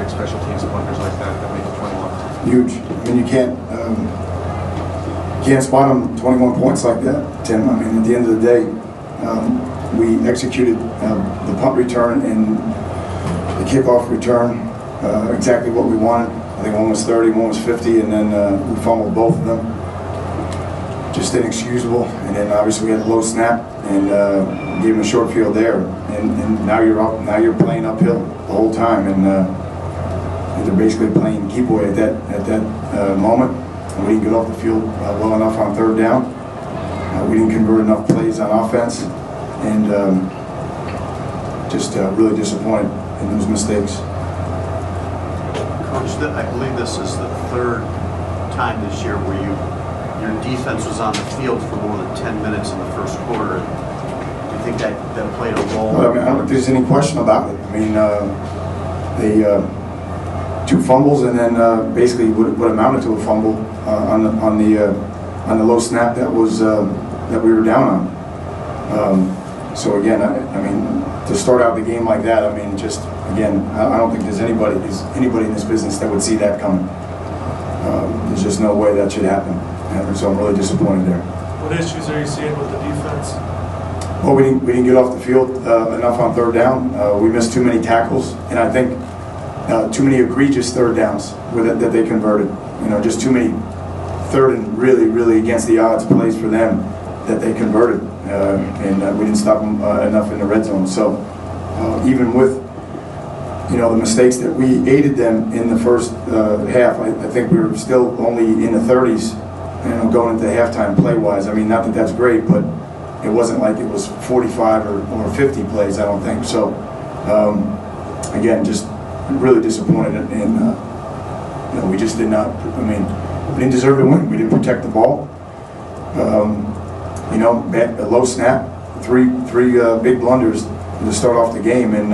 make special teams blunders like that make it 21? Huge. I mean, you can't spot them 21 points like that, Tim. I mean, at the end of the day, we executed the punt return and the kickoff return exactly what we wanted. I think one was 30, one was 50, and then we fumbled both of them. Just inexcusable. And then obviously we had a low snap and gave him a short field there. And now you're up. Now you're playing uphill the whole time, and they're basically playing keep away at that moment. And we didn't get off the field well enough on third down. We didn't convert enough plays on offense, and just really disappointed in those mistakes. Coach, I believe this is the third time this year where your defense was on the field for more than 10 minutes in the first quarter. Do you think that played a role? Well, I mean, I don't think there's any question about it. I mean, they 2 fumbles and then basically what amounted to a fumble on the low snap that was that we were down on. So again, I mean, to start out the game like that, I mean, just again, I don't think there's anybody in this business that would see that coming. There's just no way that should happen, and so I'm really disappointed there. What issues are you seeing with the defense? Well, we didn't get off the field enough on third down. We missed too many tackles, and I think too many egregious third downs that they converted. You know, just too many third and really against the odds plays for them that they converted, and we didn't stop them enough in the red zone. So even with the mistakes that we aided them in the first half, I think we were still only in the 30s, going into halftime play-wise. I mean, not that that's great, but it wasn't like it was 45 or 50 plays, I don't think. So, again, just really disappointed, and we just did not, I mean, we didn't deserve to win. We didn't protect the ball. A low snap, three big blunders to start off the game, and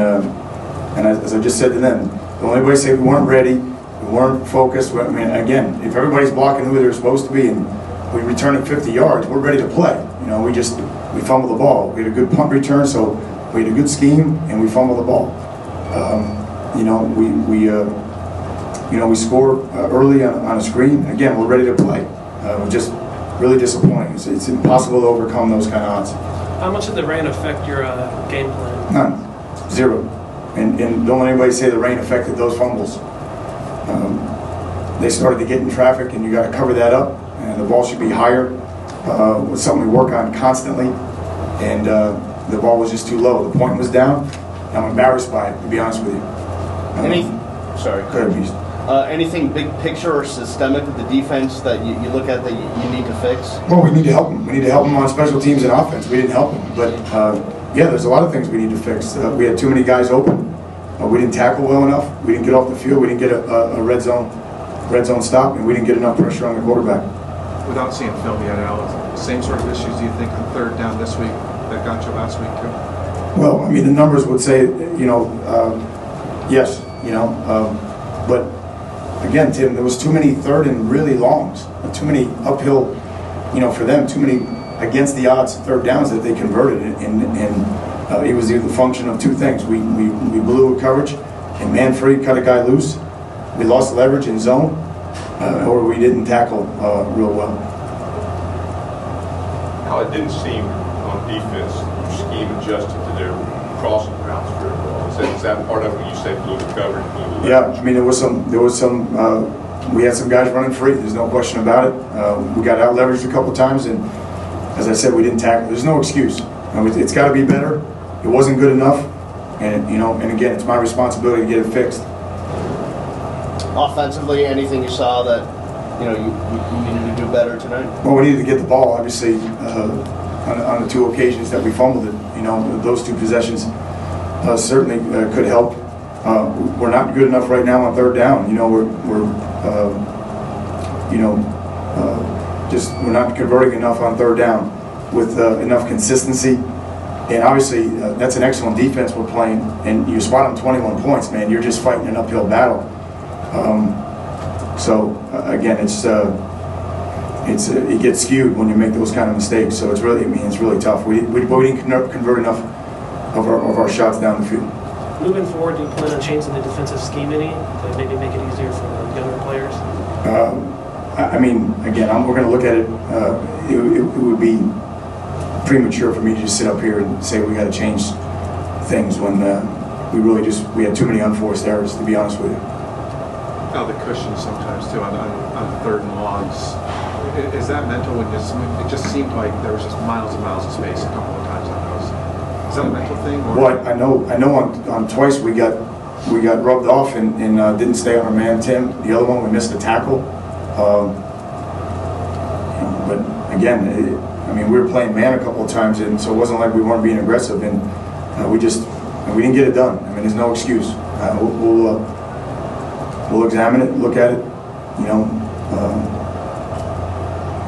as I just said to them, don't anybody say we weren't ready, we weren't focused. I mean, again, if everybody's blocking who they're supposed to be and we return it 50 yards, we're ready to play. We fumbled the ball. We had a good punt return, so we had a good scheme, and we fumbled the ball. We score early on a screen. Again, we're ready to play. We're just really disappointing. It's impossible to overcome those kind of odds. How much did the rain affect your game plan? None. Zero. And don't let anybody say the rain affected those fumbles. They started to get in traffic, and you got to cover that up. And the ball should be higher. It's something we work on constantly. And the ball was just too low. The point was down. I'm embarrassed by it, to be honest with you. Sorry. Go ahead, Beast. Anything big picture or systemic with the defense that you look at that you need to fix? Well, we need to help them. We need to help them on special teams and offense. We didn't help them. But, yeah, there's a lot of things we need to fix. We had too many guys open. We didn't tackle well enough. We didn't get off the field. We didn't get a red zone stop, and we didn't get enough pressure on the quarterback. Without seeing film yet, Al, same sort of issues do you think on third down this week that got you last week too? Well, I mean, the numbers would say, yes, but again, Tim, there was too many third and really longs, too many uphill, for them, too many against the odds third downs that they converted, and it was either the function of two things. We blew a coverage and man free, cut a guy loose. We lost leverage in zone, or we didn't tackle real well. Now, it didn't seem on defense your scheme adjusted to their crossing routes very well. Is that part of it when you say blew the coverage? Yeah, I mean, there was some. We had some guys running free. There's no question about it. We got out leveraged a couple times, and as I said, we didn't tackle. There's no excuse. It's got to be better. It wasn't good enough, and and again, it's my responsibility to get it fixed. Offensively, anything you saw that you needed to do better tonight? Well, we needed to get the ball, obviously, on the two occasions that we fumbled it. Those two possessions certainly could help. We're not good enough right now on third down. We're not converting enough on third down with enough consistency. And obviously, that's an excellent defense we're playing. And you spot them 21 points, man. You're just fighting an uphill battle. Again, it gets skewed when you make those kind of mistakes. So it's really tough. We didn't convert enough of our shots down the field. Moving forward, do you plan on changing the defensive scheme any to maybe make it easier for the younger players? I mean, again, we're going to look at it. It would be premature for me to just sit up here and say we got to change things when we had too many unforced errors, to be honest with you. Now the cushion sometimes too on third and longs. Is that mental? It just seemed like there was just miles and miles of space a couple of times on those. Is that a mental thing? Or? Well, I know on twice we got rubbed off and didn't stay on our man, Tim. The other one we missed a tackle. But again, I mean, we were playing man a couple of times, and so it wasn't like we weren't being aggressive, and we didn't get it done. I mean, there's no excuse. We'll examine it, look at it,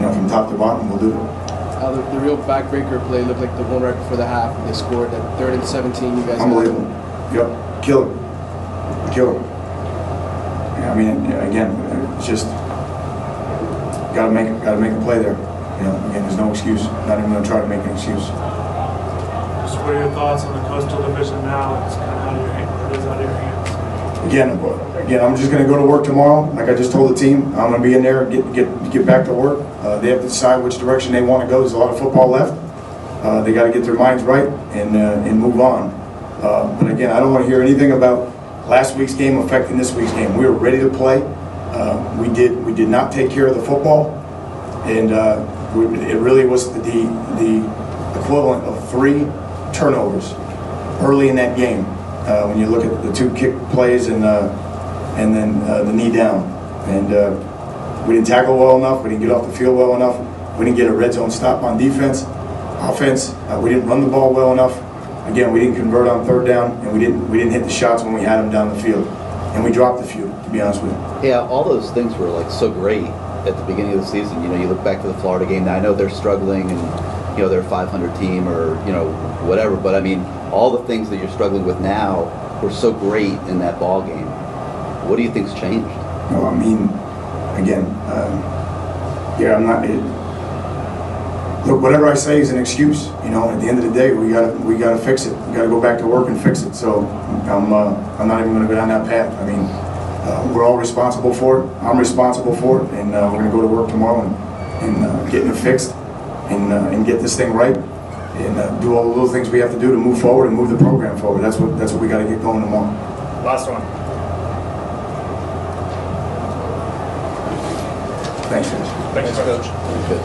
from top to bottom, we'll do it. The real backbreaker play looked like the one right before the half. They scored at 3rd and 17. You guys unbelievable. Yep, killer. Yeah, I mean, again, it's just gotta make a play there. Again, there's no excuse. Not even gonna try to make an excuse. Just what are your thoughts on the Coastal Division now? It's kind of out of your hands. It is out of your hands. Again, I'm just going to go to work tomorrow. Like I just told the team, I'm going to be in there, get back to work. They have to decide which direction they want to go. There's a lot of football left. They got to get their minds right and move on. But again, I don't want to hear anything about last week's game affecting this week's game. We were ready to play. We did not take care of the football, and it really was the equivalent of 3 turnovers early in that game. When you look at the 2 kick plays and then the knee down, and we didn't tackle well enough. We didn't get off the field well enough. We didn't get a red zone stop on defense. Offense, we didn't run the ball well enough. Again, we didn't convert on 3rd down, and we didn't hit the shots when we had them down the field, and we dropped a few, to be honest with you. Yeah, all those things were like so great at the beginning of the season. You look back to the Florida game. Now I know they're struggling, and they're a 500 team or whatever. But I mean, all the things that you're struggling with now were so great in that ball game. What do you think's changed? No, I mean, again, I'm not. Look, whatever I say is an excuse. At the end of the day, we gotta fix it. We gotta go back to work and fix it. So I'm not even gonna go down that path. I mean, we're all responsible for it. I'm responsible for it, and we're gonna go to work tomorrow and getting it fixed and get this thing right. And do all the little things we have to do to move forward and move the program forward. That's what we got to get going tomorrow. Last one. Thanks, guys. Thanks, Coach. Good.